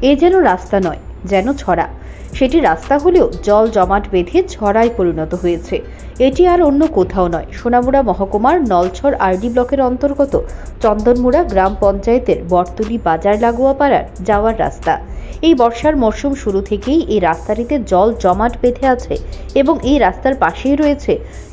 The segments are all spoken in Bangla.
এ যেন রাস্তা নয়, যেন ছড়া। সেটি রাস্তা হলেও জল জমাট বেঁধে ছড়ায় পরিণত হয়েছে। এটি আর অন্য কোথাও নয়, সোনামুড়া মহকুমার নলছড় আরডি ব্লকের অন্তর্গত চন্দনমুড়া গ্রাম পঞ্চায়েতের বরতলি বাজার লাগোয়া পাড়ার যাওয়ার রাস্তা। এই বর্ষার মরশুম শুরু থেকেই এই রাস্তাটিতে জল জমাট বেঁধে আছে এবং এই রাস্তার পাশেই রয়েছে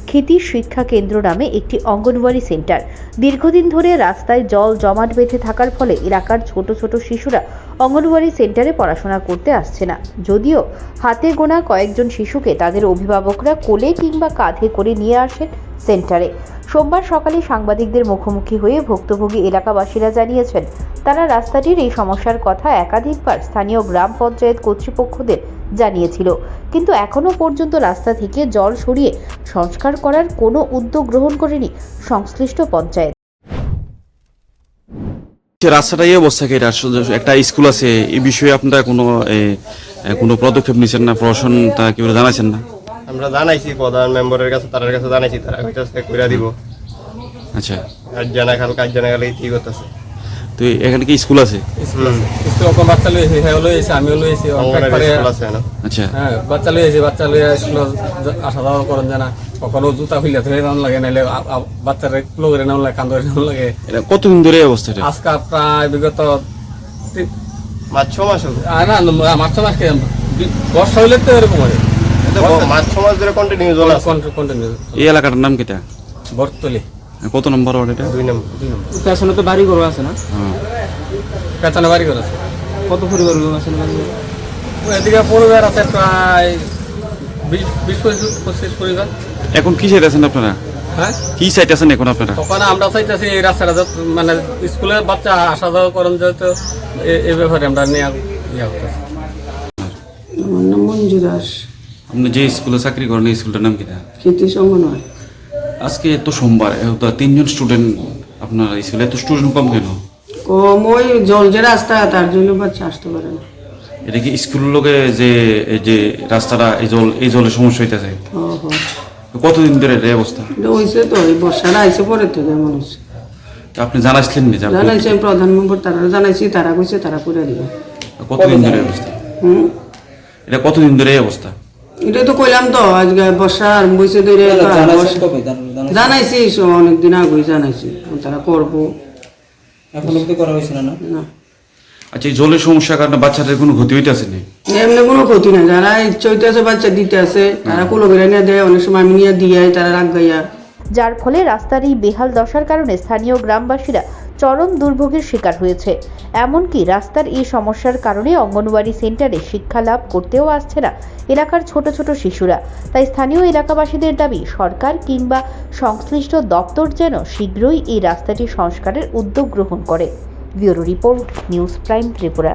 খিতি শিক্ষা কেন্দ্র নামে একটি অঙ্গনওয়াড়ি সেন্টার। দীর্ঘদিন ধরে রাস্তায় জল জমাট বেঁধে থাকার ফলে এলাকার ছোট ছোট শিশুরা অঙ্গনওয়াড়ি সেন্টারে পড়াশোনা করতে আসছে না, যদিও হাতে গোনা কয়েকজন শিশুকে তাদের অভিভাবকরা কোলে কিংবা কাঁধে করে নিয়ে আসেন সেন্টারে। সোমবার সকালে সাংবাদিকদের মুখোমুখি হয়ে ভুক্তভোগী এলাকাবাসীরা জানিয়েছেন, তারা রাস্তাটির এই সমস্যার কথা একাধিকবার স্থানীয় গ্রাম পঞ্চায়েত কর্তৃপক্ষদের জানিয়েছিল, কিন্তু এখনো পর্যন্ত রাস্তা থেকে জল সরিয়ে সংস্কার করার কোনো উদ্যোগ গ্রহণ করেনি সংশ্লিষ্ট পঞ্চায়েত। রাস্তাটা এই অবস্থা কি? একটা স্কুল আছে, এই বিষয়ে আপনারা কোনো পদক্ষেপ নিচ্ছেন না? প্রশাসন তা কি জানাচ্ছেন না? আমরা জানাইছি প্রধান মেম্বারের কাছে, তার কাছে জানাইছি, তারা কইতাছে কইরা দিব। আচ্ছা, কাজ জানা গেলেই ঠিক হতেছে। তো এখানে কি স্কুল আছে? স্কুল ওরকম বাচ্চা লইয়েছি, হ্যাঁ লইয়েছি, আমিও লইয়েছি। আচ্ছা, হ্যাঁ বাচ্চা লইয়েছি, বাচ্চা লইয়া স্কুল আসা যাওয়া করেন জানা, কখনো জুতা খুলে ধরে নেওয়া লাগে, নাইলে বাচ্চার ক্লো করে নেওয়া লাগে, কান ধরে নেওয়া লাগে। এটা কতদিন ধরে এই অবস্থাটা? আজকে প্রায় বিগত 5-6 মাস হবে। না, মার্চ মাস কে বর্ষা হইলে তো এরকম হয়। 5-6 মাস ধরে কন্টিনিউ জল আছে। কন্টিনিউ। এই এলাকাটার নাম কিটা? বরতলি। কত নম্বর ওয়ার্ড এটা? 2 নম্বর। পেছনে তো বাড়ি ঘর আছে না? হ্যাঁ, পেছনে বাড়ি ঘর আছে। কত পরিবার আছে বাড়ি ঘর? এদিকে পরিবার আছে প্রায় 20-25 পরিবার। এখন কি চাইতেছেন আপনারা? হ্যাঁ, কি চাইতেছেন এখন আপনারা? তখন আমরা চাইতেছি এই রাস্তাটা মানে স্কুলের বাচ্চা আসা যাওয়া করেন, যেহেতু এই ব্যাপারে আমরা নিয়ে ইয়া করতেছি। আমার নাম মঞ্জু দাস। আপনি যে স্কুলে চাকরি করেন এই স্কুলটার নাম কিটা? খিতি অঙ্গনওয়াড়ি। আজকে তো সোমবার, 3জন স্টুডেন্ট আপনার স্কুলে, এত স্টুডেন্ট কম কেন? কম ওই জল যে রাস্তা, তার জন্য বাচ্চা আসতে পারে না। এটা কি স্কুলের লোকে যে এই যে রাস্তাটা এই জলের সমস্যা হইতেছে? কতদিন ধরে এই অবস্থা? এটা হয়েছে তো, এই বর্ষাটা আইসে পরে থেকে এমন হয়েছে। আপনি জানাইছিলেন নি? জানাইছি আমি প্রধান মেম্বার, তারা জানাইছি, তারা কইছে তারা করে দিবে। কতদিন ধরে এই অবস্থা? এটা কতদিন ধরে এই অবস্থা? এটাই তো কইলাম তো, আজকে বর্ষা আরম্ভ হয়েছে ধরে জানাইছি, অনেকদিন আগে জানাইছি, তারা করবো। এখন অব্দি করা হয়েছে না? না। আচ্ছা, এই জলের সমস্যার কারণে বাচ্চাদের কোনো ক্ষতি হইতেছে না? এমনি কোনো ক্ষতি নাই, যারা ইচ্ছা হইতেছে বাচ্চা দিতে আছে, তারা কুলো করে নিয়ে দেয়, অনেক সময় আমি নিয়ে দিয়ে তারা রাগ গাইয়া। যার ফলে রাস্তার এই বেহাল দশার কারণে স্থানীয় গ্রামবাসীরা চরম দুর্ভোগের শিকার হয়েছে। এমনকি রাস্তার এই সমস্যার কারণে অঙ্গনওয়াড়ি সেন্টারে শিক্ষা লাভ করতেও আসছে না এলাকার ছোট ছোট শিশুরা। তাই স্থানীয় এলাকাবাসীদের দাবি, সরকার কিংবা সংশ্লিষ্ট দপ্তর যেন শীঘ্রই এই রাস্তাটি সংস্কারের উদ্যোগ গ্রহণ করে। Bureau report, news prime Tripura.